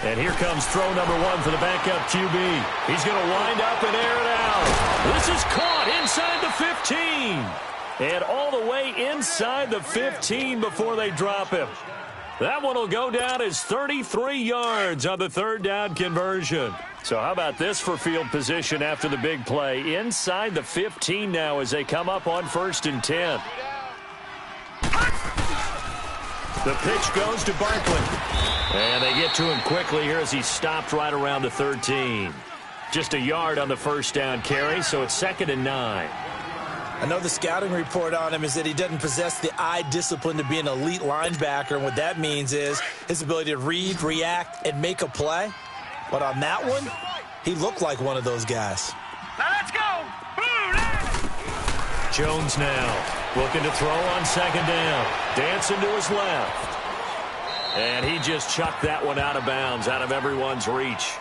And here comes throw number one for the backup QB. He's going to wind up and air it out. This is caught inside the 15. And all the way inside the 15 before they drop him. That one will go down as 33 yards on the third down conversion. So how about this for field position after the big play? Inside the 15 now as they come up on 1st and 10. The pitch goes to Barkley. And they get to him quickly here as he stopped right around the 13. Just a yard on the first down carry, so it's 2nd and 9. I know the scouting report on him is that he doesn't possess the eye discipline to be an elite linebacker, and what that means is his ability to read, react, and make a play. But on that one, he looked like one of those guys. Now let's go! Jones now looking to throw on 2nd down. Dancing to his left. And he just chucked that one out of bounds, out of everyone's reach.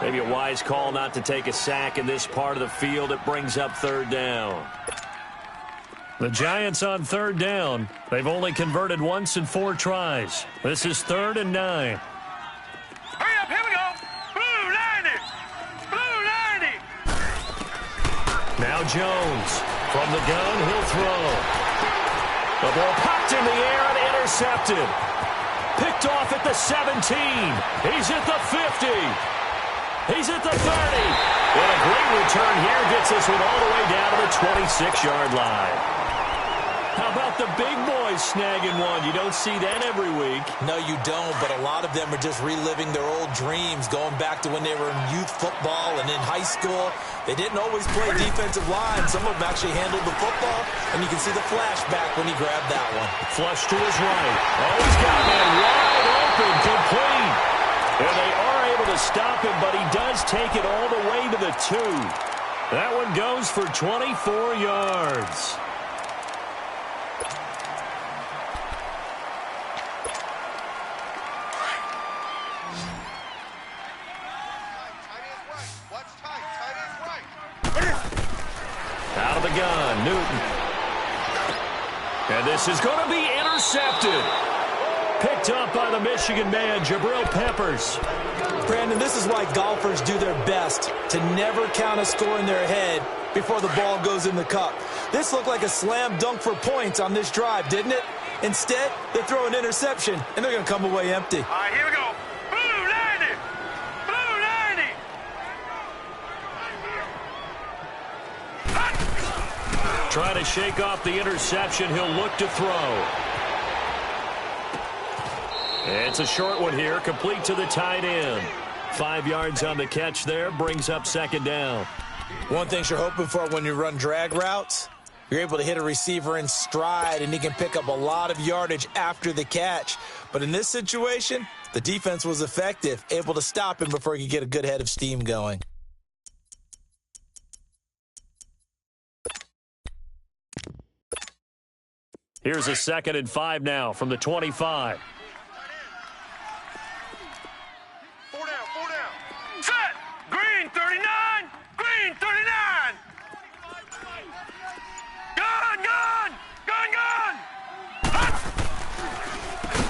Maybe a wise call not to take a sack in this part of the field. It brings up 3rd down. The Giants on 3rd down. They've only converted once in 4 tries. This is 3rd and 9. Hurry up, here we go! Blue 90! Blue 90! Now Jones. From the gun, he'll throw. The ball popped in the air and intercepted. Picked off at the 17. He's at the 50. He's at the 30. And a great return here gets this one all the way down to the 26-yard line. How about the big boys snagging one? You don't see that every week. No, you don't, but a lot of them are just reliving their old dreams, going back to when they were in youth football and in high school. They didn't always play defensive line. Some of them actually handled the football, and you can see the flashback when he grabbed that one. Flush to his right. Oh, he's got that wide open, complete. And they are able to stop him, but he does take it all the way to the 2. That one goes for 24 yards. Out of the gun, Newton. And this is going to be intercepted. Picked up by the Michigan man, Jabril Peppers. Brandon, this is why golfers do their best to never count a score in their head before the ball goes in the cup. This looked like a slam dunk for points on this drive, didn't it? Instead, they throw an interception, and they're going to come away empty. All right, here we go. Blue 90! Blue 90! Trying to shake off the interception. He'll look to throw. It's a short one here, complete to the tight end. 5 yards on the catch there, brings up 2nd down. One thing you're hoping for when you run drag routes, you're able to hit a receiver in stride, and he can pick up a lot of yardage after the catch. But in this situation, the defense was effective, able to stop him before he could get a good head of steam going. Here's a 2nd and 5 now from the 25. Four down. Set! Green 39! Green 39! Gun!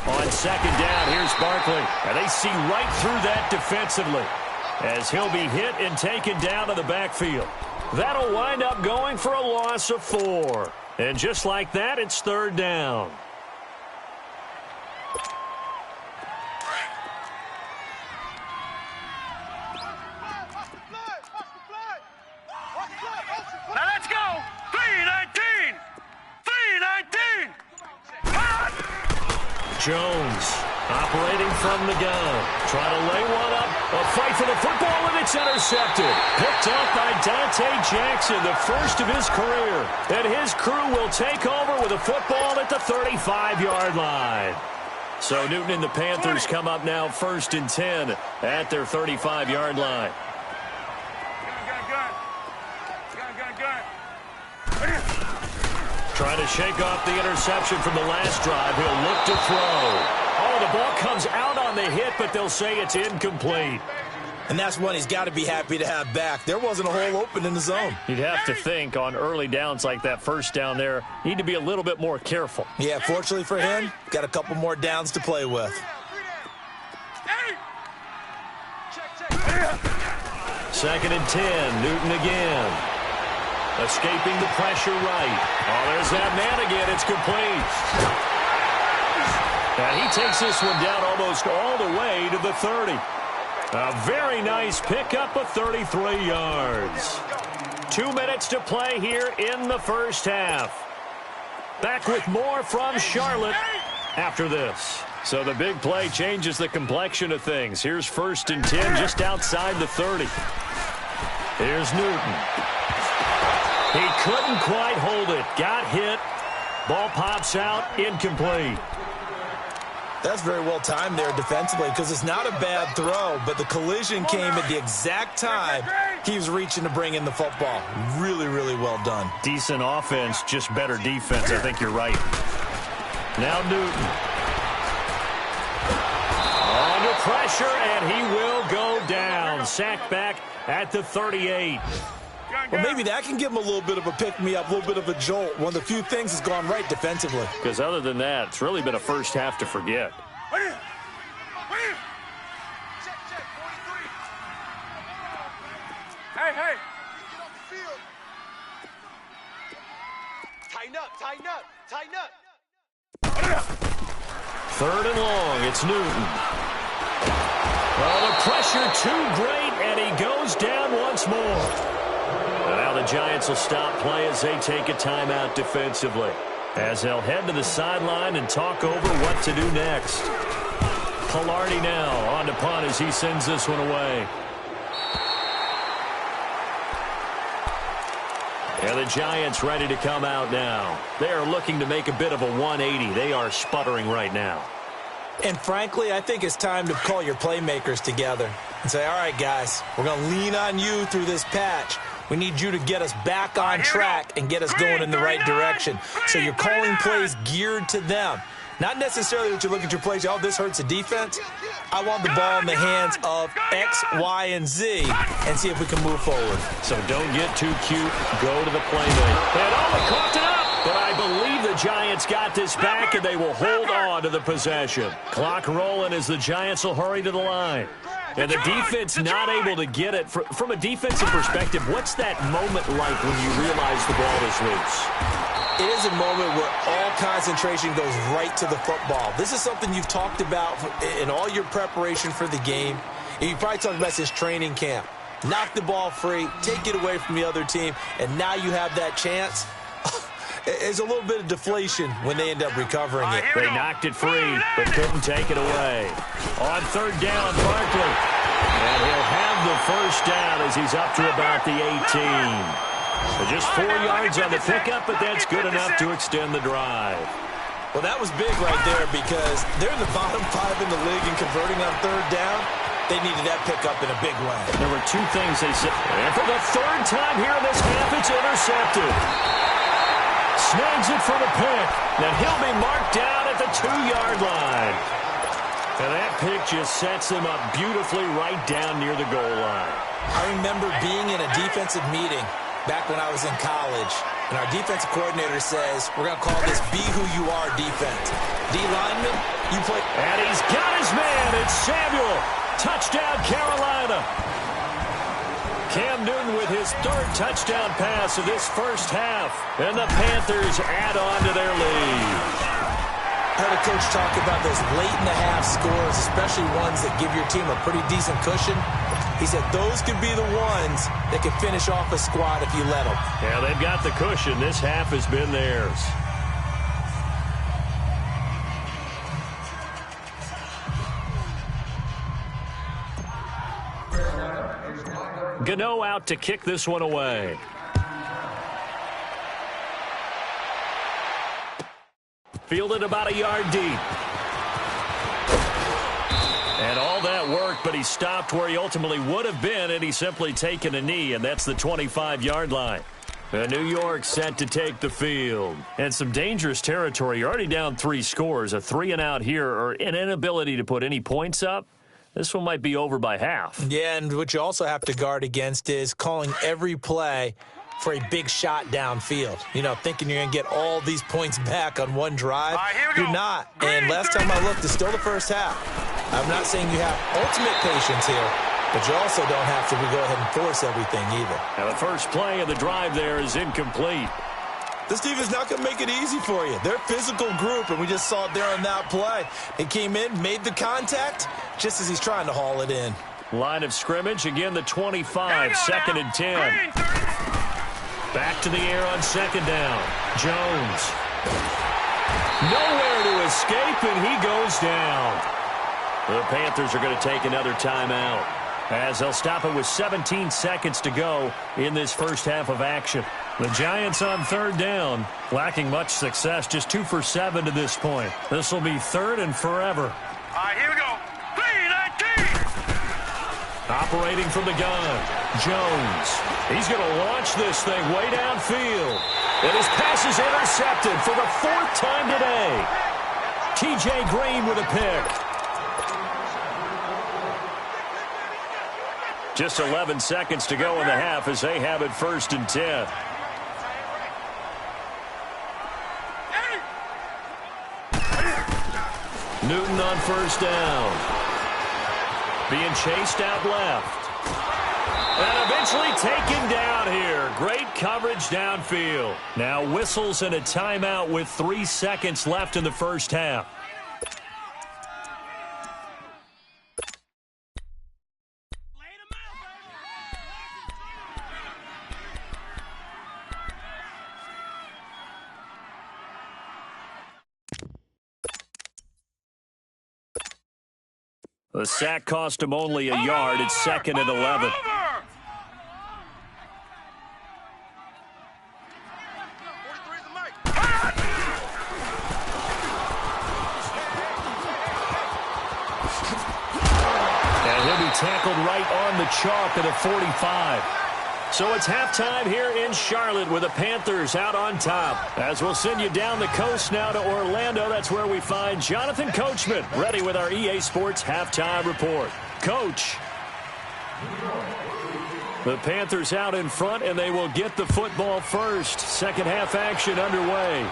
On 2nd down, here's Barkley. And they see right through that defensively as he'll be hit and taken down to the backfield. That'll wind up going for a loss of 4. And just like that, it's 3rd down. Now let's go! 319! 319! Jones operating from the gun. Try to lay one up. A fight for the football, and it's intercepted. Picked up by Dante Jackson, the first of his career. And his crew will take over with a football at the 35-yard line. So Newton and the Panthers come up now 1st and 10 at their 35-yard line. Trying to shake off the interception from the last drive. He'll look to throw. Oh, the ball comes out on the hit, but they'll say it's incomplete. And that's one he's got to be happy to have back. There wasn't a hole open in the zone. You'd have to think on early downs like that first down there, need to be a little bit more careful. Yeah, fortunately for him, got a couple more downs to play with. 2nd and 10. Newton again. Escaping the pressure right. Oh, there's that man again. It's complete. And he takes this one down almost all the way to the 30. A very nice pickup of 33 yards. 2 minutes to play here in the first half. Back with more from Charlotte after this. So the big play changes the complexion of things. Here's 1st and 10 just outside the 30. Here's Newton. He couldn't quite hold it. Got hit. Ball pops out. Incomplete. That's very well timed there defensively because it's not a bad throw, but the collision came at the exact time he was reaching to bring in the football. Really, really well done. Decent offense, just better defense. I think you're right. Now Newton. Under pressure, and he will go down. Sacked back at the 38. Well, maybe that can give him a little bit of a pick-me-up, a little bit of a jolt. One of the few things has gone right defensively. Because other than that, it's really been a first half to forget. Hey. Tighten up. 3rd and long, it's Newton. Oh, the pressure too great, and he goes down once more. And now the Giants will stop play as they take a timeout defensively, as they'll head to the sideline and talk over what to do next. Pilardi now on to punt as he sends this one away. And the Giants ready to come out now. They are looking to make a bit of a 180. They are sputtering right now. And frankly, I think it's time to call your playmakers together and say, all right, guys, we're going to lean on you through this patch. We need you to get us back on track and get us going in the right direction. So you're calling plays geared to them. Not necessarily that you look at your plays, oh, this hurts the defense. I want the ball in the hands of X, Y, and Z and see if we can move forward. So don't get too cute. Go to the playmaker. And oh, coughed it up. But I believe the Giants got this back, and they will hold on to the possession. Clock rolling as the Giants will hurry to the line. And the defense not able to get it. From a defensive perspective, what's that moment like when you realize the ball is loose? It is a moment where all concentration goes right to the football. This is something you've talked about in all your preparation for the game. And you probably talked about this training camp. Knock the ball free, take it away from the other team, and now you have that chance. It's a little bit of deflation when they end up recovering it. They knocked it free, but couldn't take it away. On 3rd down, Barkley. And he'll have the first down as he's up to about the 18. So just 4 yards on the pickup, but that's good enough to extend the drive. Well, that was big right there because they're in the bottom 5 in the league and converting on 3rd down. They needed that pickup in a big way. There were 2 things they said. And for the 3rd time here in this half, it's intercepted. Snags it for the pick. Then he'll be marked down at the 2-yard line. And that pick just sets him up beautifully right down near the goal line. I remember being in a defensive meeting back when I was in college, and our defensive coordinator says, we're going to call this Be Who You Are defense. D lineman, you play. And he's got his man. It's Samuel. Touchdown, Carolina. Cam Newton with his 3rd touchdown pass of this first half. And the Panthers add on to their lead. I heard a coach talk about those late-in-the-half scores, especially ones that give your team a pretty decent cushion. He said those could be the ones that can finish off a squad if you let them. Yeah, they've got the cushion. This half has been theirs. Gano out to kick this one away. Fielded about a yard deep. And all that worked, but he stopped where he ultimately would have been, and he's simply taken a knee, and that's the 25-yard line. And New York set to take the field. And some dangerous territory. You're already down 3 scores. A 3-and-out here, or an inability to put any points up. This one might be over by half. Yeah, and what you also have to guard against is calling every play for a big shot downfield. You know, thinking you're going to get all these points back on one drive. You're not. And last time I looked, it's still the first half. I'm not saying you have ultimate patience here, But you also don't have to go ahead and force everything either. Now the first play of the drive there is incomplete. This defense is not going to make it easy for you. They're a physical group, and we just saw it there on that play. He came in, made the contact, just as he's trying to haul it in. Line of scrimmage, again the 25, second and 10. Back to the air on second down. Jones. Nowhere to escape, and he goes down. The Panthers are going to take another timeout, as they'll stop it with 17 seconds to go in this first half of action. The Giants on third down, lacking much success, just 2 for 7 to this point. This will be third and forever. All right, here we go. 3-19. Operating from the gun, Jones. He's going to launch this thing way downfield. And his pass is intercepted for the 4th time today. T.J. Green with a pick. Just 11 seconds to go in the half as they have it 1st and 10. Newton on first down. Being chased out left. And eventually taken down here. Great coverage downfield. Now whistles and a timeout with 3 seconds left in the first half. The sack cost him only a yard. It's 2nd and 11. And he'll be tackled right on the chalk at a 45. So it's halftime here in Charlotte with the Panthers out on top. As we'll send you down the coast now to Orlando, that's where we find Jonathan Coachman ready with our EA Sports halftime report. Coach. The Panthers out in front, and they will get the football first. Second half action underway.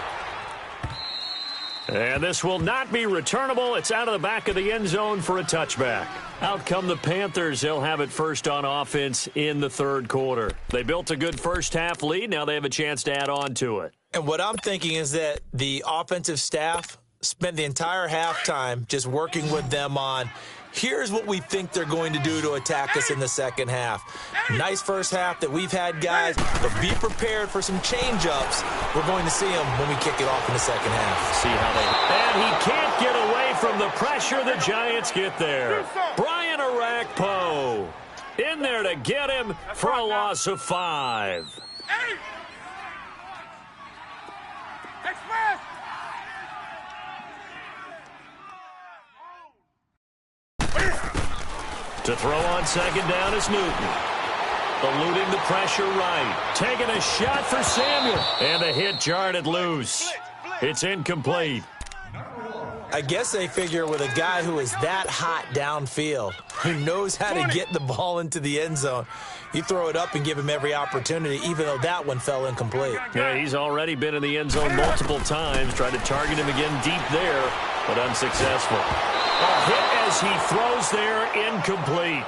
And this will not be returnable. It's out of the back of the end zone for a touchback. Out come the Panthers. They'll have it first on offense in the third quarter. They built a good first half lead. Now they have a chance to add on to it. And what I'm thinking is that the offensive staff spent the entire halftime just working with them on, here's what we think they're going to do to attack us in the second half. Nice first half that we've had, guys, but be prepared for some change-ups. We're going to see them when we kick it off in the second half. See how they... And he can't get away from the pressure. The Giants get there. Brian Arakpo in there to get him for a loss of 5. To throw on second down is Newton. Eluding the pressure right. Taking a shot for Samuel. And the hit jarred it loose. It's incomplete. I guess they figure with a guy who is that hot downfield, who knows how to get the ball into the end zone, you throw it up and give him every opportunity, even though that one fell incomplete. Yeah, he's already been in the end zone multiple times. Tried to target him again deep there, but unsuccessful. A hit as he throws there, incomplete.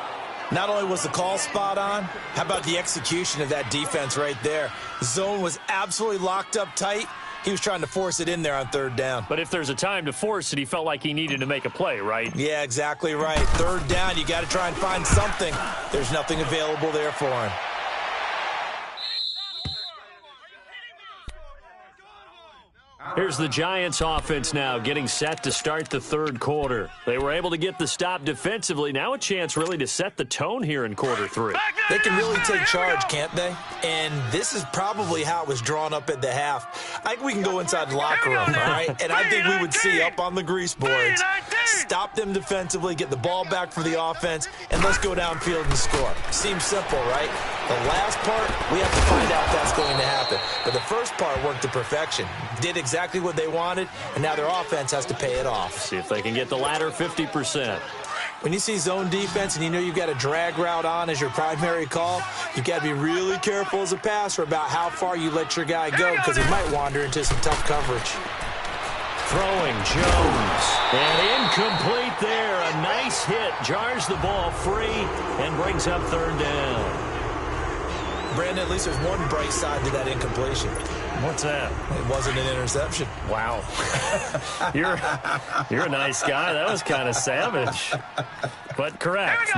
Not only was the call spot on, how about the execution of that defense right there? The zone was absolutely locked up tight. He was trying to force it in there on third down. But if there's a time to force it, he felt like he needed to make a play, right? Yeah, exactly right. Third down, you got to try and find something. There's nothing available there for him. Here's the Giants offense now getting set to start the third quarter. They were able to get the stop defensively. Now a chance really to set the tone here in quarter 3. They can really take charge, can't they? And this is probably how it was drawn up at the half. I think we can go inside the locker room, all right? And I think we would see up on the grease boards, stop them defensively, get the ball back for the offense, and let's go downfield and score. Seems simple, right? The last part, we have to find out if that's going to happen. But the first part worked to perfection. Did exactly what they wanted, and now their offense has to pay it off. See if they can get the latter 50%. When you see zone defense and you know you've got a drag route on as your primary call, you've got to be really careful as a passer about how far you let your guy go because he might wander into some tough coverage. Throwing Jones. And incomplete there. A nice hit. Jars the ball free and brings up third down. Brandon, at least there's one bright side to that incompletion. What's that? It wasn't an interception. Wow. You're a nice guy. That was kind of savage. But correct.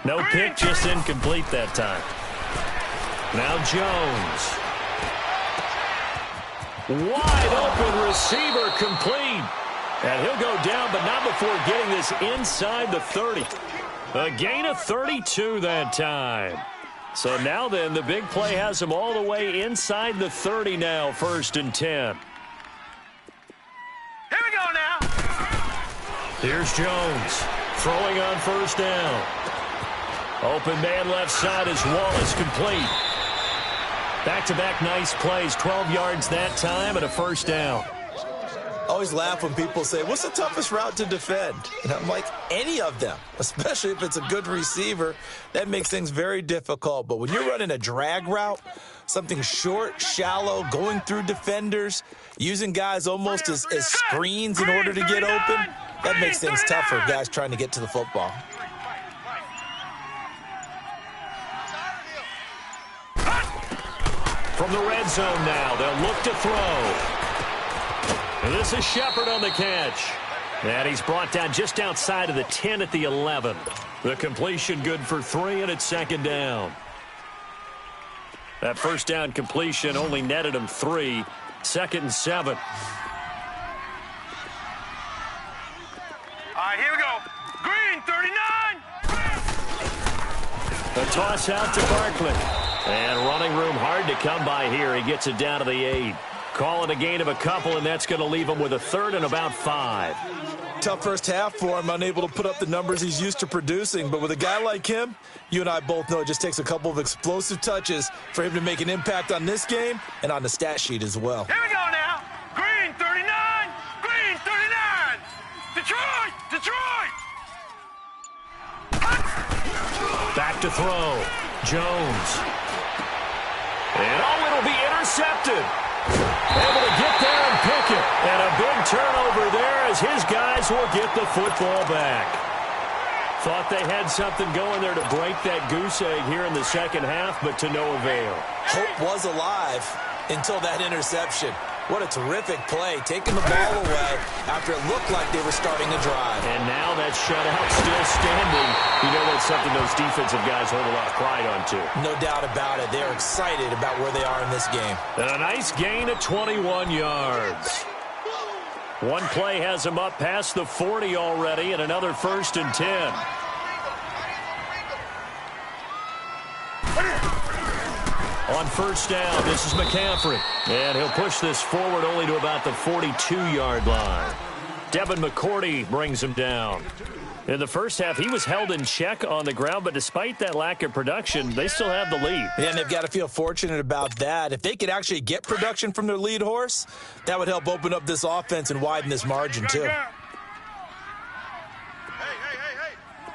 No pick, just incomplete that time. Now Jones. Wide open receiver complete. And he'll go down, but not before getting this inside the 30. A gain of 32 that time. So now then, the big play has him all the way inside the 30 now, 1st and 10. Here we go now. Here's Jones throwing on 1st down. Open man left side is Wallace complete. Back-to-back nice plays, 12 yards that time and a 1st down. I always laugh when people say, what's the toughest route to defend? And I'm like, any of them, especially if it's a good receiver. That makes things very difficult. But when you're running a drag route, something short, shallow, going through defenders, using guys almost as screens in order to get open, that makes things tough for guys trying to get to the football. From the red zone now, they'll look to throw. And this is Shepard on the catch. And he's brought down just outside of the 10 at the 11. The completion good for 3, and it's 2nd down. That 1st down completion only netted him 3. 2nd and 7. All right, here we go. Green, 39. A toss out to Barkley. And running room hard to come by here. He gets it down to the 8. Call it a gain of a couple, and that's going to leave him with a 3rd and about 5. Tough first half for him, unable to put up the numbers he's used to producing. But with a guy like him, you and I both know it just takes a couple of explosive touches for him to make an impact on this game and on the stat sheet as well. Here we go now. Green, 39. Green, 39. Detroit, Detroit. Back to throw. Jones. And it'll be intercepted. Able to get there and pick it. And a big turnover there as his guys will get the football back. Thought they had something going there to break that goose egg here in the 2nd half, but to no avail. Hope was alive until that interception. What a terrific play, taking the ball away after it looked like they were starting a drive. And now that shutout still standing. You know that's something those defensive guys hold a lot of pride on, too. No doubt about it. They're excited about where they are in this game. And a nice gain of 21 yards. One play has him up past the 40 already, and another 1st and 10. On 1st down, this is McCaffrey. And he'll push this forward only to about the 42-yard line. Devin McCourty brings him down. In the first half, he was held in check on the ground, but despite that lack of production, they still have the lead. Yeah, and they've got to feel fortunate about that. If they could actually get production from their lead horse, that would help open up this offense and widen this margin, too. Hey.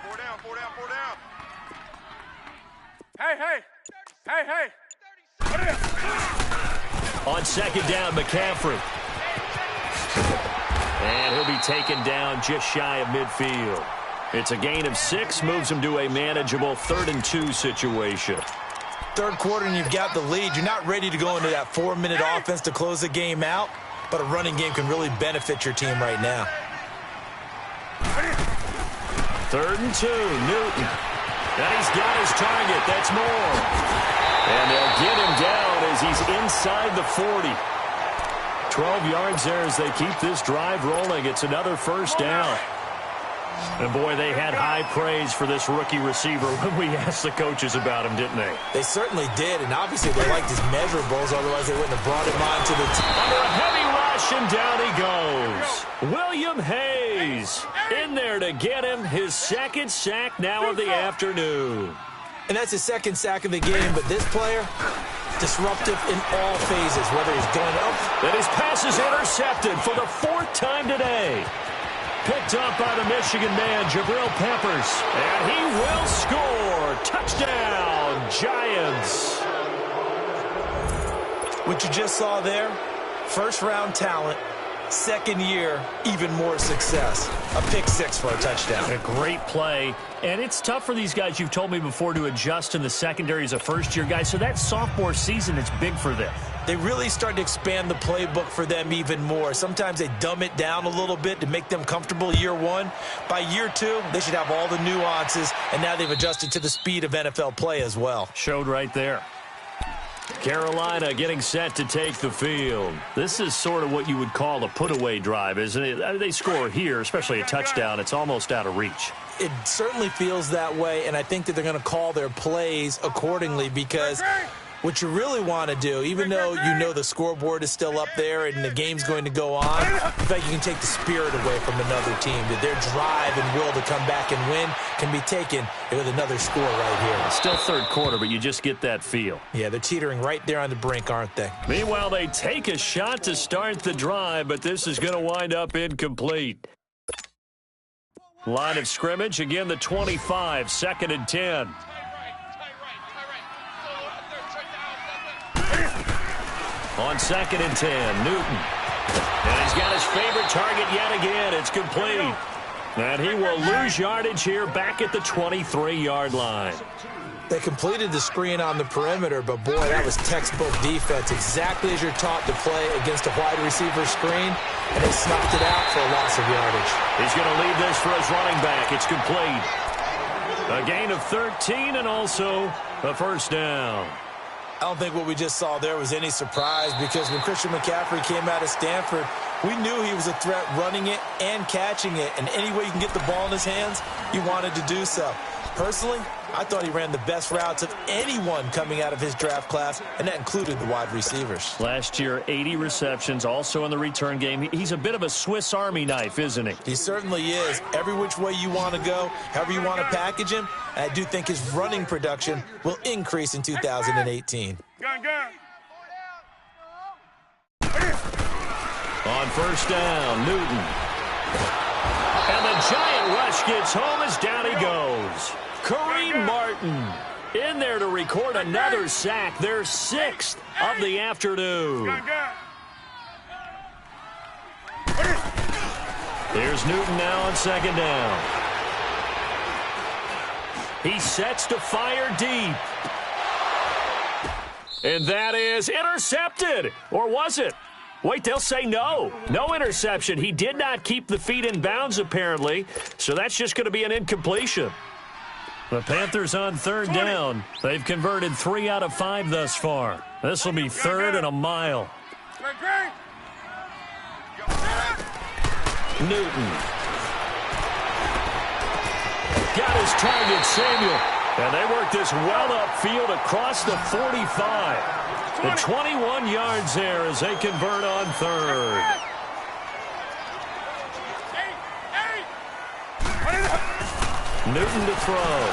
4 down, 4 down, 4 down. Hey. On 2nd down, McCaffrey. And he'll be taken down just shy of midfield. It's a gain of 6, moves him to a manageable 3rd and 2 situation. 3rd quarter and you've got the lead. You're not ready to go into that 4-minute offense to close the game out, but a running game can really benefit your team right now. 3rd and 2, Newton. And he's got his target. That's more. And they'll get him down as he's inside the 40. 12 yards there as they keep this drive rolling. It's another 1st down. And, boy, they had high praise for this rookie receiver when we asked the coaches about him, didn't they? They certainly did, and obviously they liked his measurables, otherwise they wouldn't have brought him on to the team. Under a heavy rush, and down he goes. William Hayes in there to get him his 2nd sack now of the afternoon. And that's his 2nd sack of the game, but this player, disruptive in all phases, whether he's going up. And his pass is intercepted for the 4th time today. Picked up by the Michigan man, Jabril Peppers. And he will score. Touchdown, Giants. What you just saw there, 1st-round talent, Second year, even more success. A pick six for a touchdown. A great play. And it's tough for these guys, you've told me before, to adjust in the secondary as a first-year guy. So that sophomore season is big for them. They really start to expand the playbook for them even more. Sometimes they dumb it down a little bit to make them comfortable year one. By year two, they should have all the nuances, and now they've adjusted to the speed of NFL play as well. Showed right there. Carolina getting set to take the field. This is sort of what you would call a put-away drive, isn't it? They score here, especially a touchdown. It's almost out of reach. It certainly feels that way, and I think that they're going to call their plays accordingly because what you really want to do, even though you know the scoreboard is still up there and the game's going to go on, in fact, you can take the spirit away from another team. That their drive and will to come back and win can be taken with another score right here. Still third quarter, but you just get that feel. Yeah, they're teetering right there on the brink, aren't they? Meanwhile, they take a shot to start the drive, but this is going to wind up incomplete. Line of scrimmage, again the 25, 2nd and 10. On 2nd and 10, Newton. And he's got his favorite target yet again. It's complete. And he will lose yardage here back at the 23-yard line. They completed the screen on the perimeter, but boy, that was textbook defense. Exactly as you're taught to play against a wide receiver screen, and they snuffed it out for a loss of yardage. He's going to leave this for his running back. It's complete. A gain of 13 and also a first down. I don't think what we just saw there was any surprise because when Christian McCaffrey came out of Stanford, we knew he was a threat running it and catching it. And any way you can get the ball in his hands, you wanted to do so. Personally, I thought he ran the best routes of anyone coming out of his draft class, and that included the wide receivers. Last year, 80 receptions, also in the return game. He's a bit of a Swiss Army knife, isn't he? He certainly is. Every which way you want to go, however you want to package him, and I do think his running production will increase in 2018. On first down, Newton. And the giant rush gets home as down he goes. Kareem Martin in there to record another sack, their 6th of the afternoon. Here's Newton now on 2nd down. He sets to fire deep. And that is intercepted. Or was it? Wait, they'll say no. No interception. He did not keep the feet in bounds, apparently. So that's just going to be an incompletion. The Panthers on 3rd down. They've converted 3 out of 5 thus far. This will be 3rd and a mile. Newton. Got his target, Samuel. And they work this well upfield across the 45. The 21 yards there as they convert on 3rd. Newton to throw.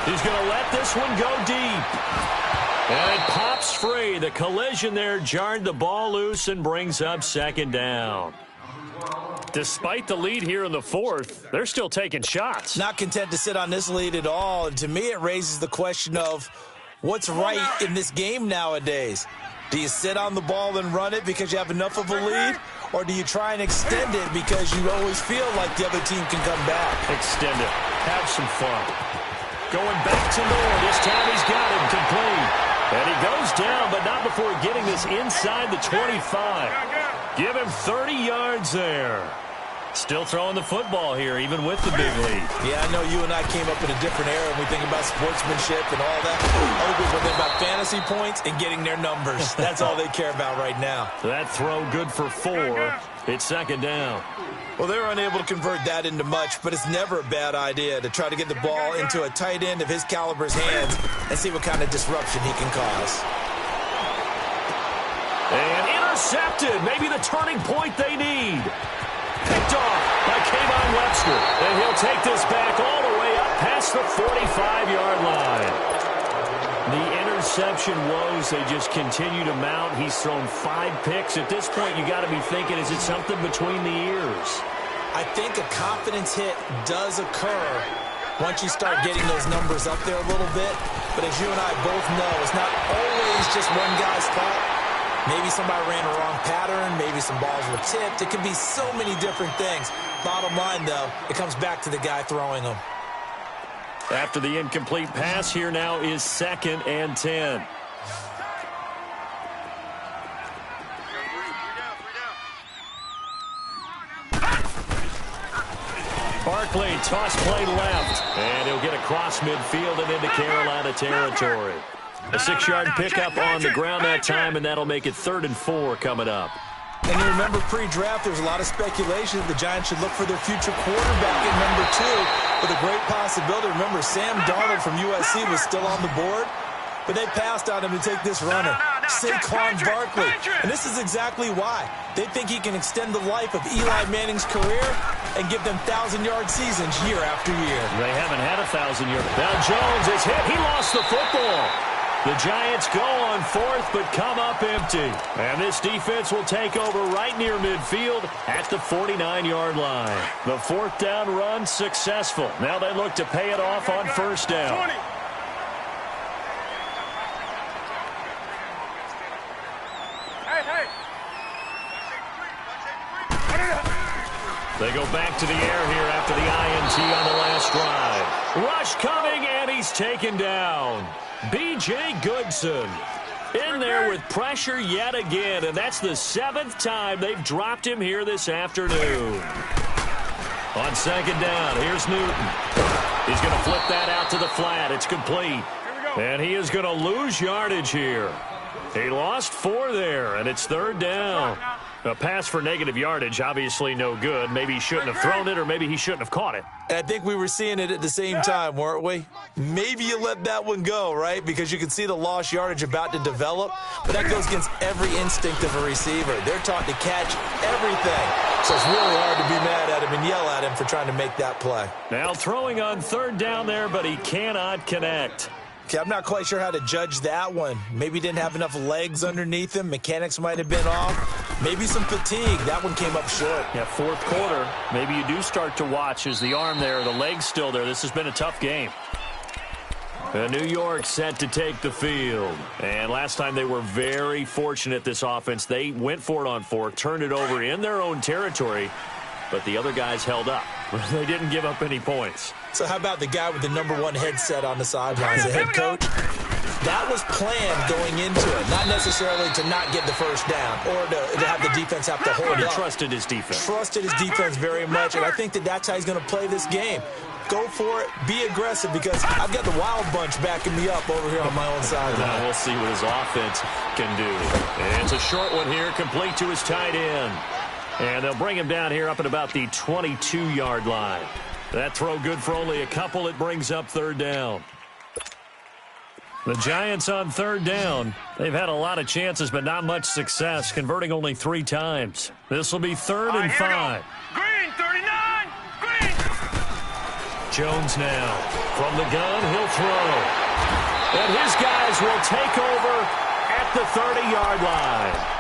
He's going to let this one go deep. And it pops free. The collision there jarred the ball loose and brings up 2nd down. Despite the lead here in the 4th, they're still taking shots. Not content to sit on this lead at all. And to me, it raises the question of what's right in this game nowadays. Do you sit on the ball and run it because you have enough of a lead? Or do you try and extend it because you always feel like the other team can come back? Extend it. Have some fun. Going back to Moore. This time he's got him complete. And he goes down, but not before getting this inside the 25. Give him 30 yards there. Still throwing the football here, even with the big lead. Yeah, I know you and I came up in a different era when we think about sportsmanship and all that. Other people think about fantasy points and getting their numbers. That's all they care about right now. That throw good for 4. It's 2nd down. Well, they were unable to convert that into much, but it's never a bad idea to try to get the ball into a tight end of his caliber's hands and see what kind of disruption he can cause. And intercepted. Maybe the turning point they need. Picked off by Kayvon Webster. And he'll take this back all the way up past the 45-yard line. The interception woes, they just continue to mount. He's thrown 5 picks. At this point, you got to be thinking, is it something between the ears? I think a confidence hit does occur once you start getting those numbers up there a little bit. But as you and I both know, it's not always just one guy's fault. Maybe somebody ran a wrong pattern. Maybe some balls were tipped. It could be so many different things. Bottom line, though, it comes back to the guy throwing them. After the incomplete pass, here now is 2nd and 10. Barkley, toss play left, and he'll get across midfield and into Carolina territory. A 6-yard pickup on the ground that time, and that'll make it 3rd and 4 coming up. And you remember pre-draft, there's a lot of speculation that the Giants should look for their future quarterback in number 2 with a great possibility. Remember, Sam Darnold from USC was still on the board, but they passed on him to take this runner, Saquon Barkley. And this is exactly why. They think he can extend the life of Eli Manning's career and give them 1,000-yard seasons year after year. They haven't had 1,000-yard. Now Jones is hit. He lost the football. The Giants go on 4th, but come up empty. And this defense will take over right near midfield at the 49-yard line. The 4th down run successful. Now they look to pay it off on 1st down. 20. They go back to the air here after the INT on the last drive. Rush coming, and he's taken down. B.J. Goodson in there with pressure yet again, and that's the 7th time they've dropped him here this afternoon. On 2nd down, here's Newton. He's going to flip that out to the flat. It's complete. And he is going to lose yardage here. He lost 4 there, and it's 3rd down. A pass for negative yardage, obviously no good. Maybe he shouldn't have thrown it, or maybe he shouldn't have caught it. I think we were seeing it at the same time, weren't we? Maybe you let that one go, right? Because you can see the lost yardage about to develop, but that goes against every instinct of a receiver. They're taught to catch everything. So it's really hard to be mad at him and yell at him for trying to make that play. Now throwing on 3rd down there, but he cannot connect. Okay, I'm not quite sure how to judge that one. Maybe he didn't have enough legs underneath him. Mechanics might have been off. Maybe some fatigue. That one came up short. Yeah, 4th quarter. Maybe you do start to watch as the arm there, the leg's still there. This has been a tough game. New York set to take the field. And last time they were very fortunate, this offense. They went for it on 4th, turned it over in their own territory, but the other guys held up. They didn't give up any points. So how about the guy with the number 1 headset on the sidelines, the head coach? That was planned going into it, not necessarily to not get the 1st down or to have the defense have to hold up. Trusted his defense. Trusted his defense very much, and I think that that's how he's going to play this game. Go for it, be aggressive, because I've got the wild bunch backing me up over here on my own sideline. Now we'll see what his offense can do. And it's a short one here, complete to his tight end. And they'll bring him down here up at about the 22-yard line. That throw good for only a couple. It brings up 3rd down. The Giants on 3rd down. They've had a lot of chances, but not much success, converting only 3 times. This will be 3rd and 5. Green, 39. Green. Jones now. From the gun, he'll throw. And his guys will take over at the 30-yard line.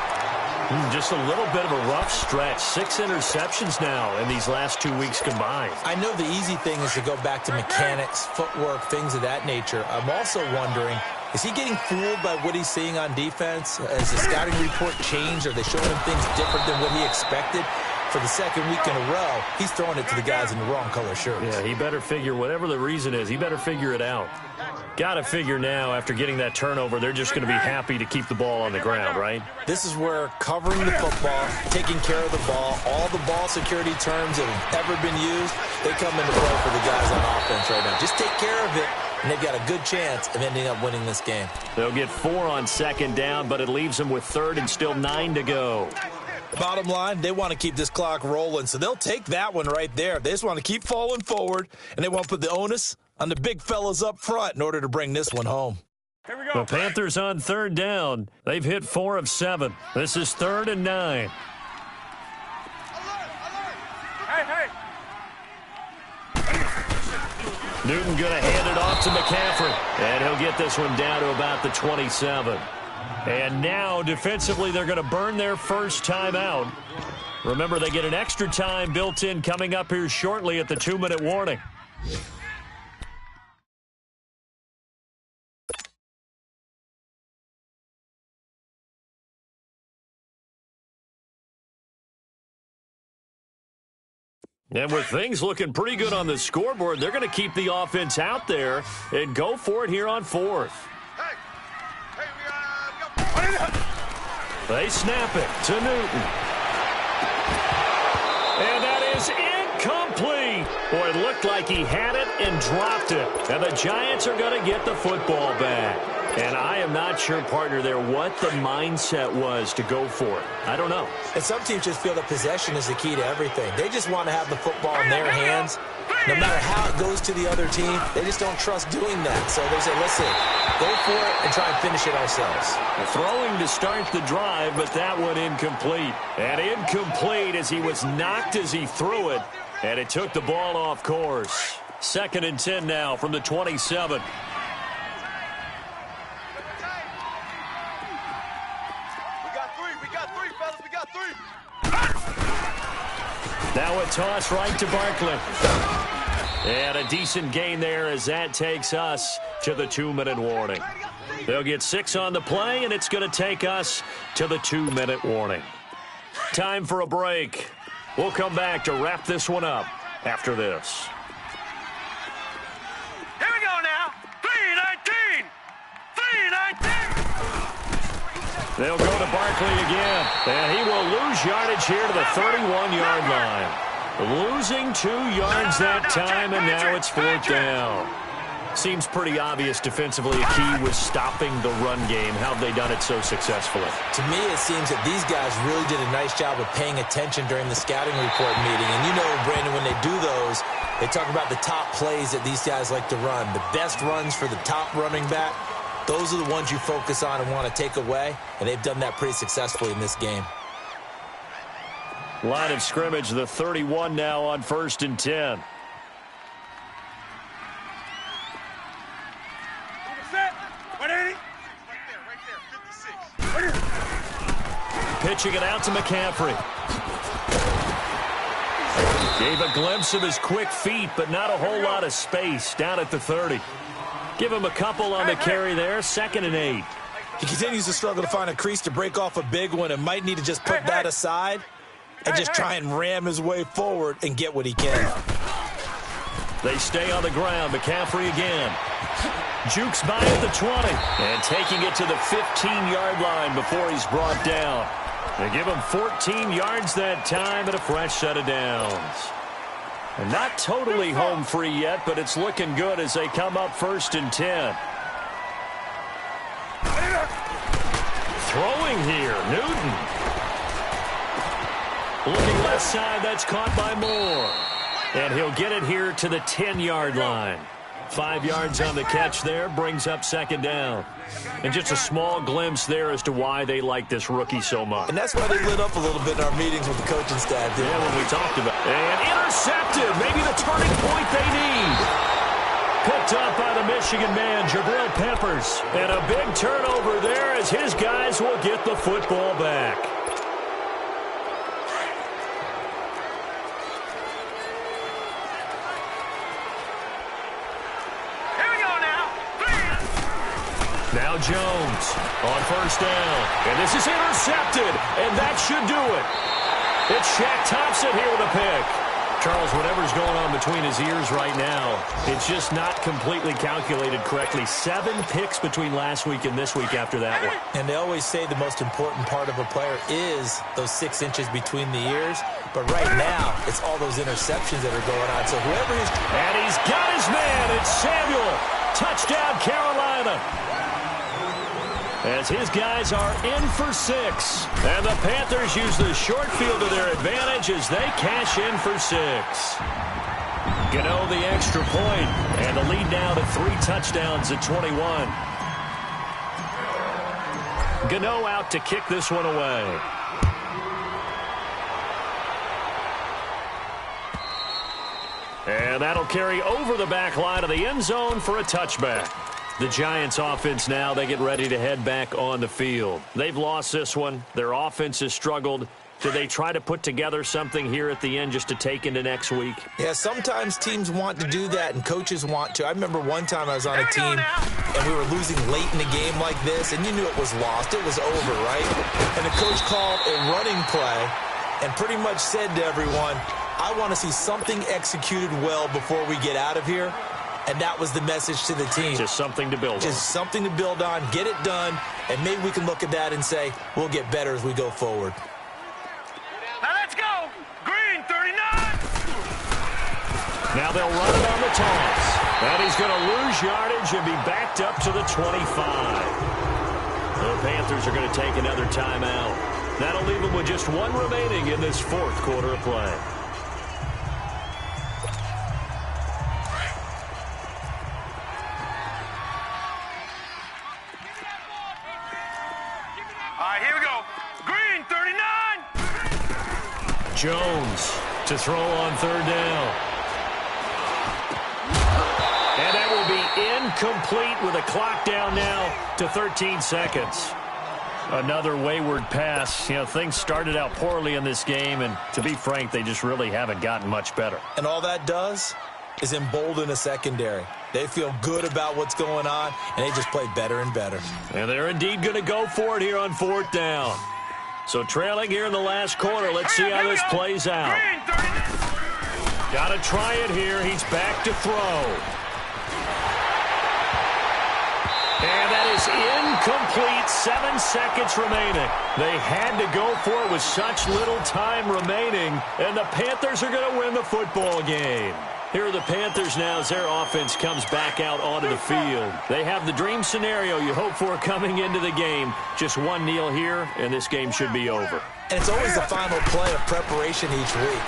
Just a little bit of a rough stretch. 6 interceptions now in these last 2 weeks combined. I know the easy thing is to go back to mechanics, footwork, things of that nature. I'm also wondering, is he getting fooled by what he's seeing on defense? Has the scouting report changed? Are they showing him things different than what he expected? For the 2nd week in a row, he's throwing it to the guys in the wrong color shirts. Yeah, he better figure, whatever the reason is, he better figure it out. Got to figure now, after getting that turnover, they're just going to be happy to keep the ball on the ground, right? This is where covering the football, taking care of the ball, all the ball security terms that have ever been used, they come into play for the guys on offense right now. Just take care of it, and they've got a good chance of ending up winning this game. They'll get 4 on 2nd down, but it leaves them with 3rd and still 9 to go. Bottom line, they want to keep this clock rolling, so they'll take that one right there. They just want to keep falling forward, and they want to put the onus on the big fellas up front in order to bring this one home. Here we go. The Panthers on 3rd down. They've hit 4 of 7. This is 3rd and 9. Hey. Newton going to hand it off to McCaffrey, and he'll get this one down to about the 27. And now, defensively, they're going to burn their first timeout. Remember, they get an extra time built in coming up here shortly at the 2-minute warning. And with things looking pretty good on the scoreboard, they're going to keep the offense out there and go for it here on fourth. They snap it to Newton. And that is incomplete. Boy, it looked like he had it and dropped it. And the Giants are going to get the football back. And I am not sure, partner, there what the mindset was to go for it. I don't know. And some teams just feel that possession is the key to everything. They just want to have the football in their hands. No matter how it goes to the other team, they just don't trust doing that. So they say, listen, go for it and try and finish it ourselves. Throwing to start the drive, but that one incomplete. And incomplete as he was knocked as he threw it. And it took the ball off course. 2nd and 10 now from the 27. Now a toss right to Barkley. And a decent gain there as that takes us to the 2-minute warning. They'll get 6 on the play, and it's going to take us to the 2-minute warning. Time for a break. We'll come back to wrap this one up after this. Here we go now. 3-19. 3-19. They'll go to Barkley again, and he will lose yardage here to the 31-yard line. Losing 2 yards that time, and now it's 4th down. Seems pretty obvious defensively a key was stopping the run game. How have they done it so successfully? To me, it seems that these guys really did a nice job of paying attention during the scouting report meeting. And you know, Brandon, when they do those, they talk about the top plays that these guys like to run. The best runs for the top running back, those are the ones you focus on and want to take away. And they've done that pretty successfully in this game. Line of scrimmage, the 31 now on 1st and 10. Pitching it out to McCaffrey. Gave a glimpse of his quick feet, but not a whole lot of space down at the 30. Give him a couple on the carry there, 2nd and 8. He continues to struggle to find a crease to break off a big one and might need to just put that aside and just try and ram his way forward and get what he can. They stay on the ground. McCaffrey again. Jukes by at the 20 and taking it to the 15-yard line before he's brought down. They give him 14 yards that time and a fresh set of downs. And not totally home free yet, but it's looking good as they come up 1st and 10. Throwing here, Newton. Looking left side, that's caught by Moore. And he'll get it here to the 10-yard line. 5 yards on the catch there, brings up 2nd down. And just a small glimpse there as to why they like this rookie so much. And that's why they lit up a little bit in our meetings with the coaching staff. Yeah, when we talked about it. And intercepted, maybe the turning point they need. Picked up by the Michigan man, Jabril Peppers. And a big turnover there as his guys will get the football back. Now Jones on 1st down. And this is intercepted, and that should do it. It's Shaq Thompson here with a pick. Charles, whatever's going on between his ears right now, it's just not completely calculated correctly. 7 picks between last week and this week after that one. And they always say the most important part of a player is those 6 inches between the ears. But right now, it's all those interceptions that are going on. So whoever is... And he's got his man. It's Samuel. Touchdown, Carolina. As his guys are in for 6. And the Panthers use the short field to their advantage as they cash in for 6. Gano the extra point, and the lead now to 3 touchdowns at 21. Gano out to kick this one away. And that'll carry over the back line of the end zone for a touchback. The Giants offense now, they get ready to head back on the field. They've lost this one. Their offense has struggled. Do they try to put together something here at the end just to take into next week? Yeah, sometimes teams want to do that and coaches want to. I remember one time I was on a team and we were losing late in a game like this and you knew it was lost. It was over, right? And the coach called a running play and pretty much said to everyone, I want to see something executed well before we get out of here, and that was the message to the team. Just something to build on. Just something to build on, get it done, and maybe we can look at that and say, we'll get better as we go forward. Now let's go. Green 39. Now they'll run it on the toss. And he's going to lose yardage and be backed up to the 25. The Panthers are going to take another timeout. That'll leave them with just one remaining in this fourth quarter of play. All right, here we go. Green 39. Jones to throw on third down. And that will be incomplete with a clock down now to 13 seconds. Another wayward pass. You know, things started out poorly in this game, and to be frank, they just really haven't gotten much better. And all that does is embolden a secondary. They feel good about what's going on, and they just play better and better. And they're indeed going to go for it here on fourth down. So trailing here in the last quarter. Let's see how this plays out. Green 39. Got to try it here. He's back to throw. And that is incomplete. 7 seconds remaining. They had to go for it with such little time remaining, and the Panthers are going to win the football game. Here are the Panthers now as their offense comes back out onto the field. They have the dream scenario you hope for coming into the game. Just one kneel here, and this game should be over. And it's always the final play of preparation each week.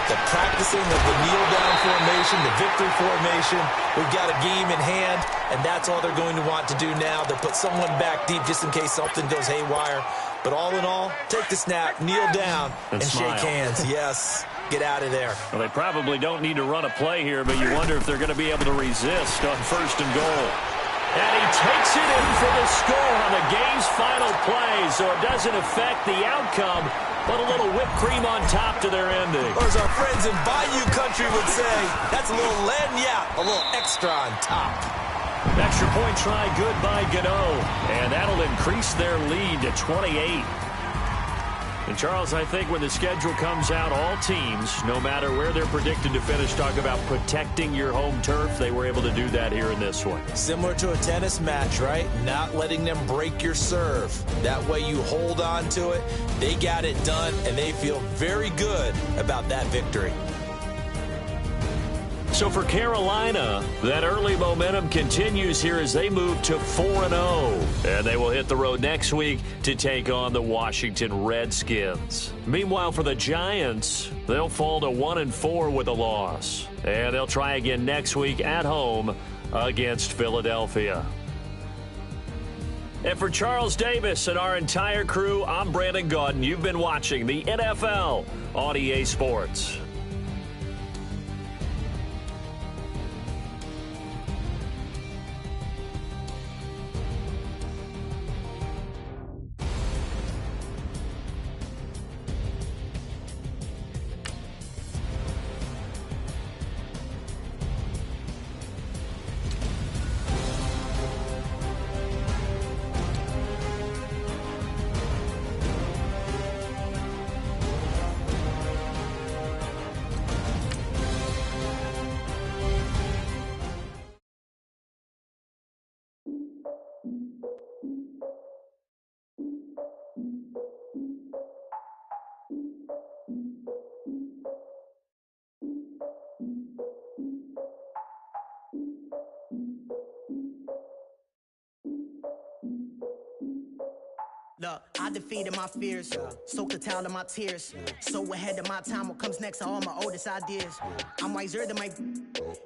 The practicing of the kneel-down formation, the victory formation. We've got a game in hand, and that's all they're going to want to do now. They'll put someone back deep just in case something goes haywire. But all in all, take the snap, kneel down, and shake hands. Yes, get out of there. Well, they probably don't need to run a play here, but you wonder if they're going to be able to resist on first and goal. And he takes it in for the score on the game's final play, so it doesn't affect the outcome, but a little whipped cream on top to their ending. Or as our friends in Bayou Country would say, that's a little lagniappe, a little extra on top. Extra point try good by Gano, and that'll increase their lead to 28. And, Charles, I think when the schedule comes out, all teams, no matter where they're predicted to finish, talk about protecting your home turf. They were able to do that here in this one. Similar to a tennis match, right? Not letting them break your serve. That way you hold on to it. They got it done, and they feel very good about that victory. So for Carolina, that early momentum continues here as they move to 4-0. And they will hit the road next week to take on the Washington Redskins. Meanwhile, for the Giants, they'll fall to 1-4 with a loss. And they'll try again next week at home against Philadelphia. And for Charles Davis and our entire crew, I'm Brandon Gaudin. You've been watching the NFL on EA Sports. Look, I defeated my fears, soaked the towel in my tears. So ahead of my time, what comes next are all my oldest ideas. I'm wiser than my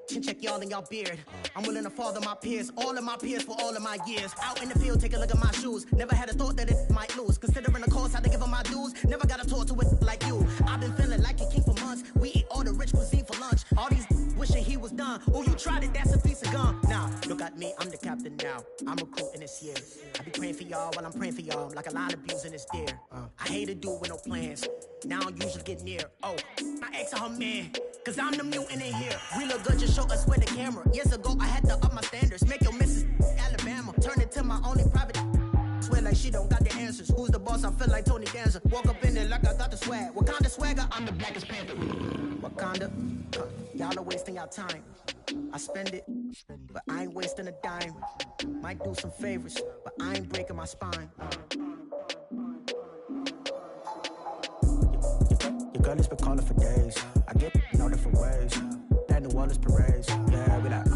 chin check y'all in y'all beard. I'm willing to father my peers, all of my peers for all of my years. Out in the field, take a look at my shoes. Never had a thought that it might lose. Considering the cost, I had to give them my dues. Never got a talk to it like you. I've been feeling like a king for months. We eat all the rich cuisine for lunch. All these wishing he was done. Oh, you tried it, that's a piece of gum. Nah, look at me, I'm the captain now. I'm recruiting this year. I be praying for y'all while I'm praying for y'all. Like a line abusing this deer. I hate to do it with no plans. Now I don't usually get near. Oh, my ex her man. Cause I'm the mutant in here. We look good, just show us with the camera. Years ago, I had to up my standards. Make your missus Alabama. Turn it to my only private. Swear like she don't got the answers. Who's the boss? I feel like Tony Danza. Walk up in there like I got the swag. What kind of swagger? I'm the blackest panther. Wakanda, y'all are wasting your time. I spend it, but I ain't wasting a dime. Might do some favors, but I ain't breaking my spine. Your girl has been calling for days. I get in all different ways. That New Orleans parades. Yeah, we like,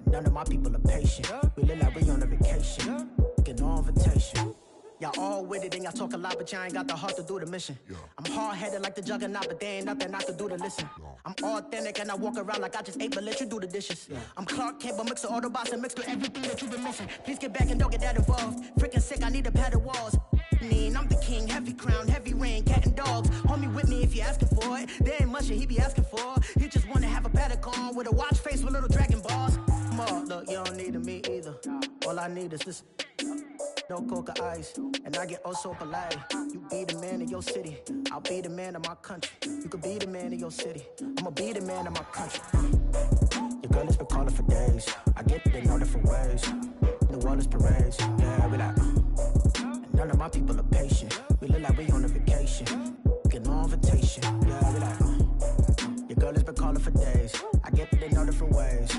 none of my people are patient. We look like we on a vacation. Get no invitation. Y'all all with it and y'all talk a lot, but y'all ain't got the heart to do the mission. I'm hard-headed like the juggernaut, but there ain't nothing I could do to listen. I'm authentic and I walk around like I just ate, but let you do the dishes. I'm Clark Kent, but mix with Autobots and mix with everything that you've been missing. Please get back and don't get that involved. Freaking sick, I need a padded walls. I'm the king, heavy crown, heavy rain, cat and dogs. Homie with me if you're asking for it. There ain't much that he be asking for. He just wanna have a paddock on with a watch face with little dragon balls. Look, you don't need me either. All I need is this. No coca ice, and I get oh so polite. You be the man of your city, I'll be the man of my country. You could be the man of your city, I'ma be the man of my country. Your girl has been calling for days. I get it in all different ways. New Orleans parades, yeah, we like. None of my people are patient. We look like we on a vacation. Get no invitation, yeah, we like. Your girl has been calling for days. I get it in all different ways.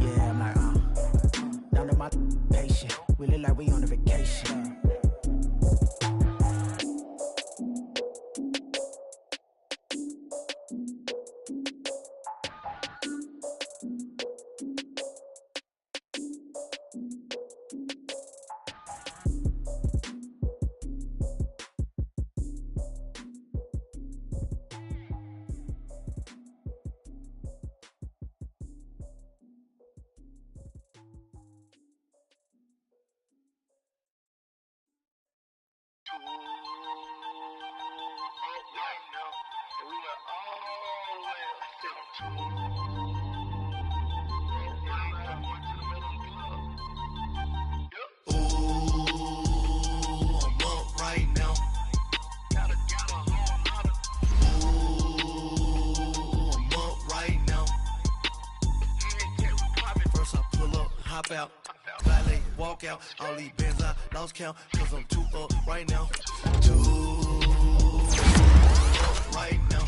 Yeah, I'm like, none of my patient. We look like we on a vacation. Out, valet, walk out, all these bands I lost count, cause I'm too up right now. Too up right now.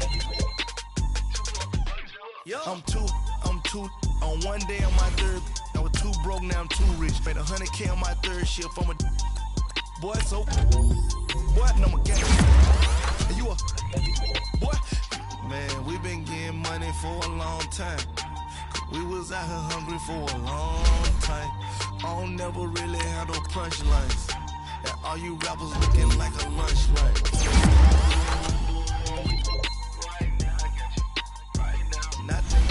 I'm too on one day on my third. I was too broke, now I'm too rich. Made 100K on my third shift. I'm a boy, so boy, no more gang. And you a boy, man, we been getting money for a long time. We was out here hungry for a long time. I don't never really have no punchlines. And all you rappers looking like a lunch line. Right now, I got you. Right now. Nothing.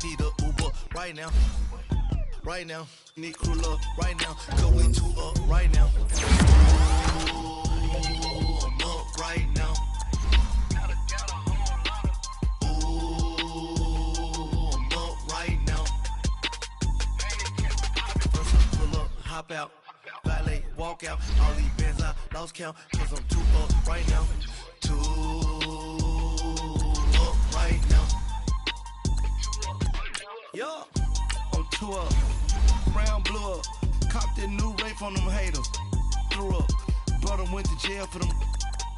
Need a Uber right now. Right now. Need crew up right now. Cause we too up right now. Ooh, I'm up right now. Hop out, valet, walk out, all these bands I lost count, cause I'm too up right now, too up right now, yo, I'm too up, round blew up, copped that new rape on them haters, threw up, brother went to jail for them,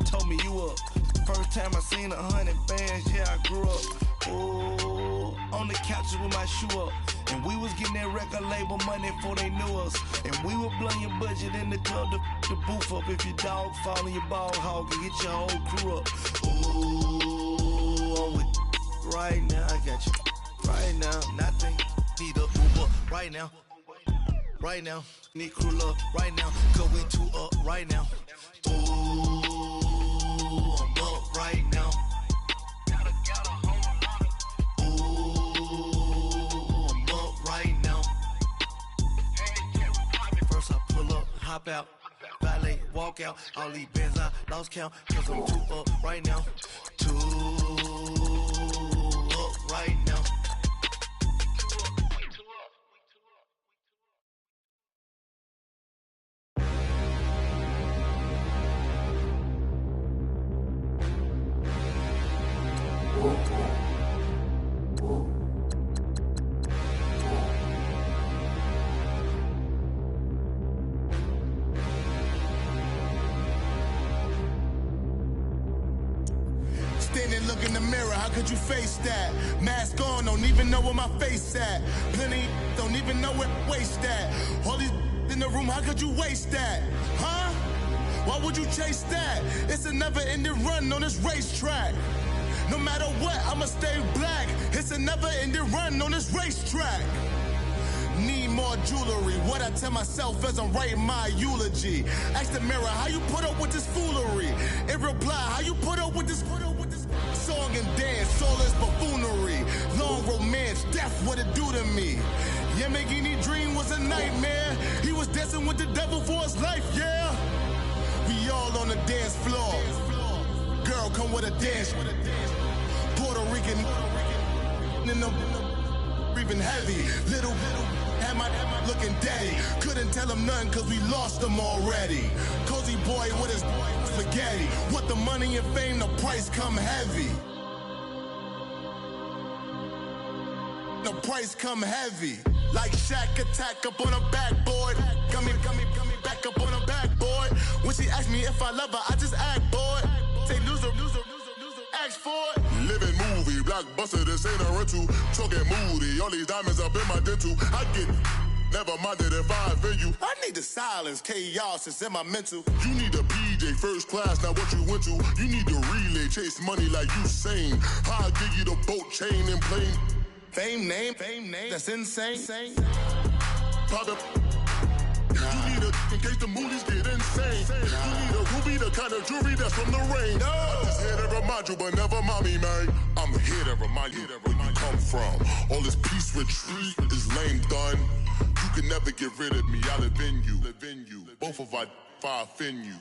told me you up, first time I seen 100 bands, yeah I grew up, ooh, on the couches with my shoe up. And we was getting that record label money before they knew us. And we were blowing your budget in the club to booth up. If your dog fall in your ball hog and get your whole crew up. Ooh, I'm with right now, I got you. Right now, nothing. Need a Uber right now. Right now, need crew up right now. Cause we too up right now. Ooh, I'm up right now. Hop out, valet, walk out, all these bands I lost count, cause I'm too up right now, too up right now. and look in the mirror, how could you face that? Mask on, don't even know where my face at. Plenty don't even know where waist at. All these in the room, how could you waste that? Huh? Why would you chase that? It's a never-ending run on this racetrack. No matter what, I'ma stay black. It's a never-ending run on this racetrack. Need more jewelry. What I tell myself as I'm writing my eulogy. Ask the mirror, how you put up with this foolery? In reply, how you put up with this song and dance, all this buffoonery. Long romance, death, what it do to me? Yamagini dream was a nightmare. He was dancing with the devil for his life, yeah. We all on the dance floor. Girl, come with a dance. Puerto Rican in the breathing heavy. Little had my looking daddy. Couldn't tell him nothing cause we lost him already. Cozy boy with his spaghetti. What the money and fame, the price come heavy. The price come heavy. Like Shaq attack up on a backboard. Gummy, back up on a backboard. When she asked me if I love her, I just act bored. Say loser, ask for it. Living movie, blockbuster, this ain't a rental. Talking moody, all these diamonds up in my dental. I get never minded if I offend you. I need the silence, chaos is in my mental. You need a PJ, first class, not what you went to. You need the relay, chase money like you sane. I'll give you the boat, chain, and plane. Fame name, that's insane. Pop up. You need a in case the movies get insane. You need a ruby, the kind of jewelry that's from the rain. I'm just here to remind you, but never mommy, man. I'm here to remind you where you come from. All this peace retreat is lame done. You can never get rid of me. I live in you. Both of our fire offend you.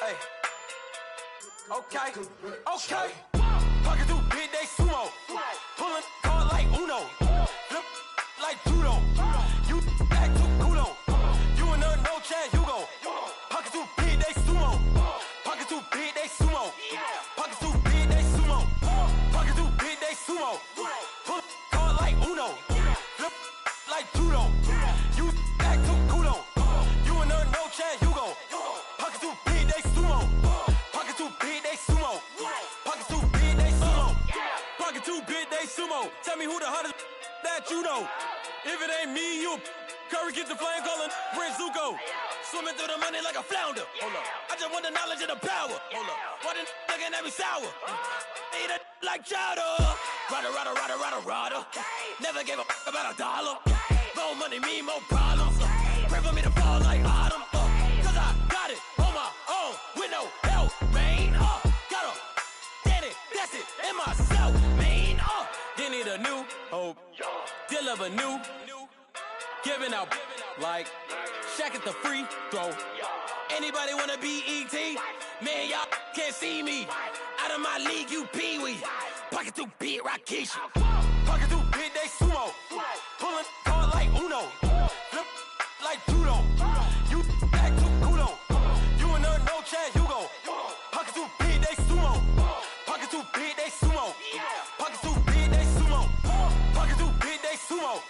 Hey. Okay. Pocket through big day sumo. Pulling card like Uno. Flip like judo. You act too kudo. You and her no chance, you go. Pocket through big day sumo. Pocket through big day sumo. Pocket through big day sumo. Pocket through big day sumo. Pull card like Uno. Flip like judo. You act too kudo. You and her no chance, you go. Pocket through big day sumo. Pocket too big, they sumo. Pocket too big, they sumo. Pocket too big, they sumo. Tell me who the hottest that you know. If it ain't me, you Curry gets the flame calling Prince Zuko. Swimming through the money like a flounder. Hold up. I just want the knowledge and the power. Hold up. Why the looking at me sour? Eat it like chowder. Rada. Never gave a about a dollar. More money mean more problems. Pray for me to fall like autumn. Cause I got it on my own with no help, man. Gotta get it, that's it, in myself, man. You need a new hope, deal of a new, giving out like Shaq at the free throw. Anybody wanna be ET? Man, y'all can't see me. Out of my league, you pee-wee. Pocket too big, Rakishi. Pocket too big, they sumo. Pulling card like Uno. Flip like judo. You act too kudo. You and her no chance, you go. Pocket too big, they sumo. Pocket too big, they sumo. Pocket too big, they sumo. Pocket too big, they sumo.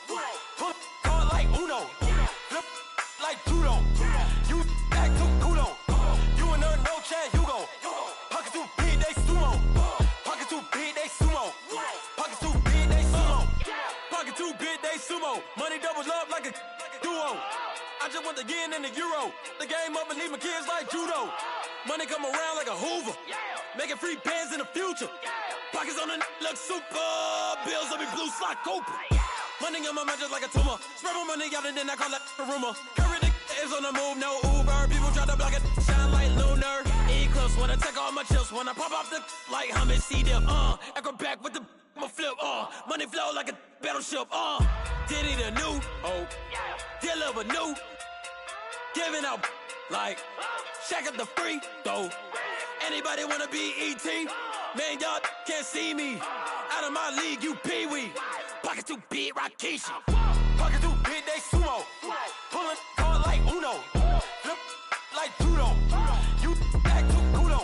Pull card like Uno. Flip like judo. You act too kudo. You and her no chance, you go. Pocket too big, they sumo. Pocket too big, they sumo. Pocket too big, they sumo. Pocket too big, they sumo. Money doubles up like a duo. I just want the yen and the euro. The game up and leave my kids like judo. Money come around like a Hoover. Making free pants in the future. Pockets on the look super. Bills on me blue slot Cooper. Money on my mind just like a tumor. Spread my money out and then I call that a rumor. Curry the is on the move, no Uber. People try to block it, shine like lunar. Eclipse wanna take all my chips. Wanna pop off the like hummus, see them. Acrobat with the I'ma flip. Money flow like a battleship. Did it a new hope. Deal of a new. Giving out like Shaq at the free throw. Anybody wanna be ET? Man, y'all can't see me. Out of my league, you pee-wee. Pocket too big, Rakishi. Pocket too big, they sumo. Pulling card like Uno. Flip like judo. You act too kudo.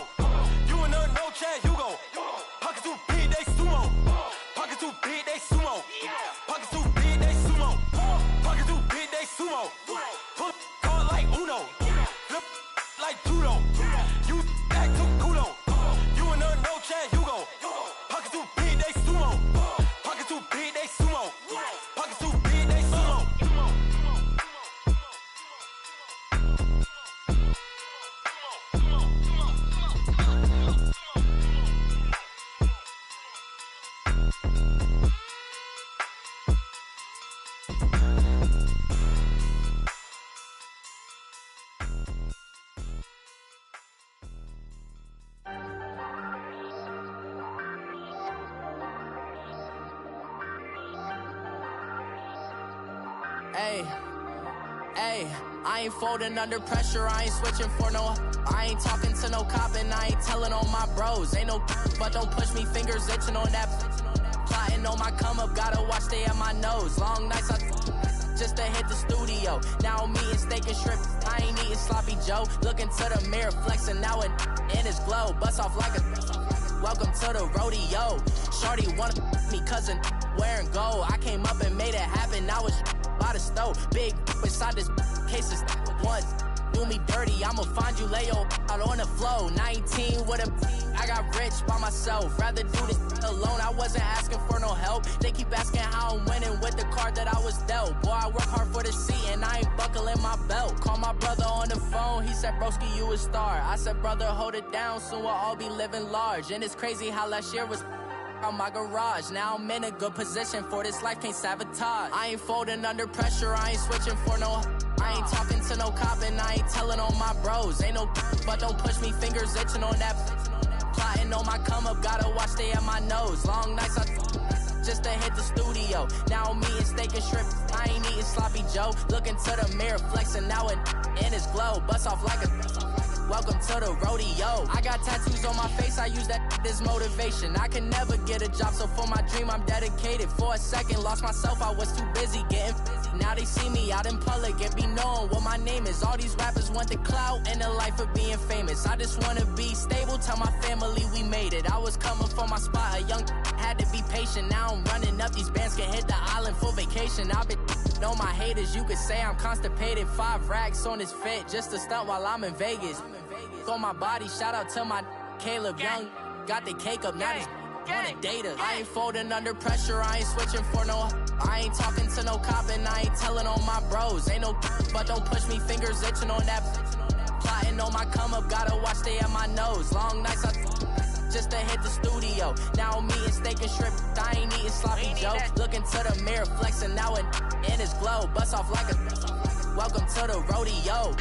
Ayy, I ain't folding under pressure, I ain't switching for no. I ain't talking to no cop and I ain't telling on my bros. Ain't no but don't push me, fingers itching on that. Plotting on my come up, gotta watch stay at my nose. Long nights just to hit the studio. Now I'm eating steak and shrimp, I ain't eating sloppy Joe. Looking to the mirror, flexing now in his glow. Bust off like a welcome to the rodeo. Shorty wanna me cousin wearing gold. I came up and made it happen, now it's by the stove. Big inside this case is once do me dirty, I'ma find you lay your out on the floor. 19 with a I got rich by myself, rather do this alone. I wasn't asking for no help, they keep asking how I'm winning with the card that I was dealt. Boy, I work hard for the seat and I ain't buckling my belt. Call my brother on the phone, he said broski you a star. I said brother hold it down, soon we'll all be living large. And it's crazy how last year was on my garage. Now I'm in a good position for this life, can't sabotage. I ain't folding under pressure, I ain't switching for no. I ain't talking to no cop and I ain't telling on my bros. Ain't no but don't push me, fingers itching on that. Plotting on my come up, gotta watch stay at my nose. Long nights just to hit the studio. Now I'm eating steak and shrimp, I ain't eating sloppy Joe. Looking to the mirror, flexing now in his glow. Bust off like a welcome to the rodeo. I got tattoos on my face, I use that as motivation. I can never get a job, so for my dream I'm dedicated. For a second, lost myself, I was too busy getting busy. Now they see me out in public and be knowing what my name is. All these rappers want the clout and the life of being famous. I just wanna be stable, tell my family we made it. I was coming from my spot, a young had to be patient. Now I'm running up, these bands can hit the island for vacation. I've been on my haters, you could say I'm constipated. 5 racks on his fit, just to stunt while I'm in Vegas. On my body, shout out to my Caleb Young. Got the cake up, now they wanna date us. I ain't folding under pressure, I ain't switching for no. I ain't talking to no cop and I ain't telling on my bros. Ain't no but don't push me, fingers itching on that. Plotting on my come up, gotta watch stay at my nose. Long nights just to hit the studio. Now I'm eating steak and shrimp, I ain't eating sloppy Joe. Looking to the mirror, flexing now in his glow. Bust off like a welcome to the rodeo.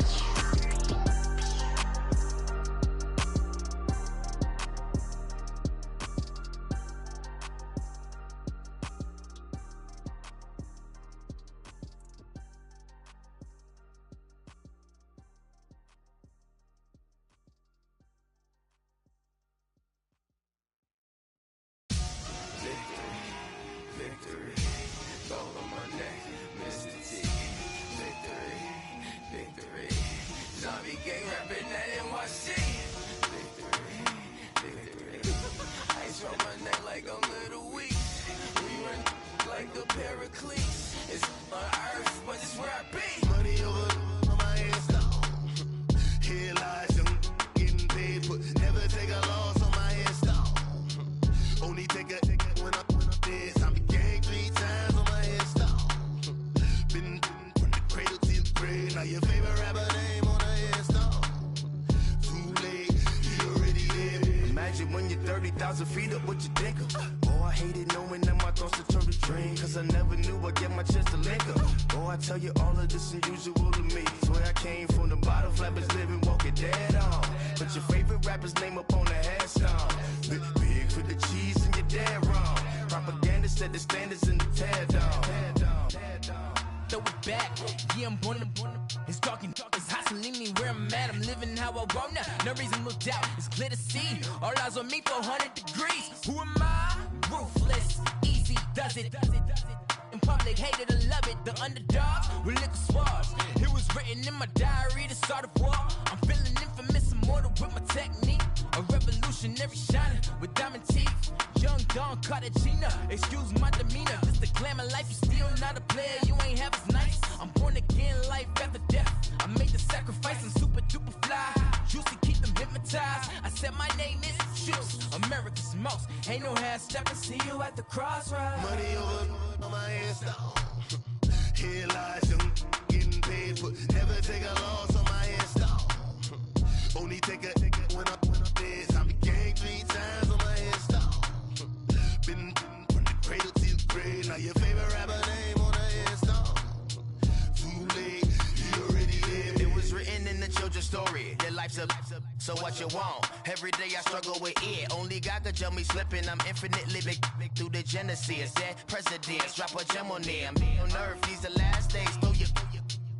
so what you want? Every day I struggle with it. Only God could jump me slipping. I'm infinitely big through the genesis. Yeah, presidents, drop a gem on there. I'm on earth, these the last days. Throw your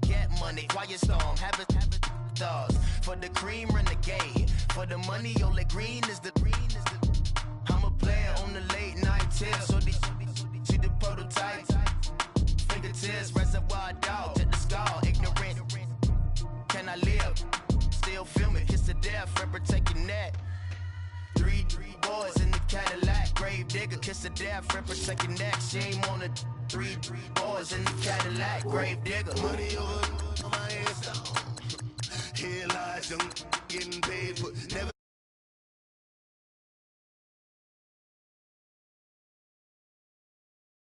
get money, quiet storm, have it stars. For the cream, renegade. For the money, only green is the I'm a player on the late night tips. So these see the prototype. Fingertips, reservoir dog, to the skull, ignorant. Can I live? Still film it, kiss to death, forever take your neck. Three boys in the Cadillac, grave digger, kiss to death, forever take your neck. Shame on the three boys in the Cadillac, grave digger. Money over my head, here lies young, getting paid for never.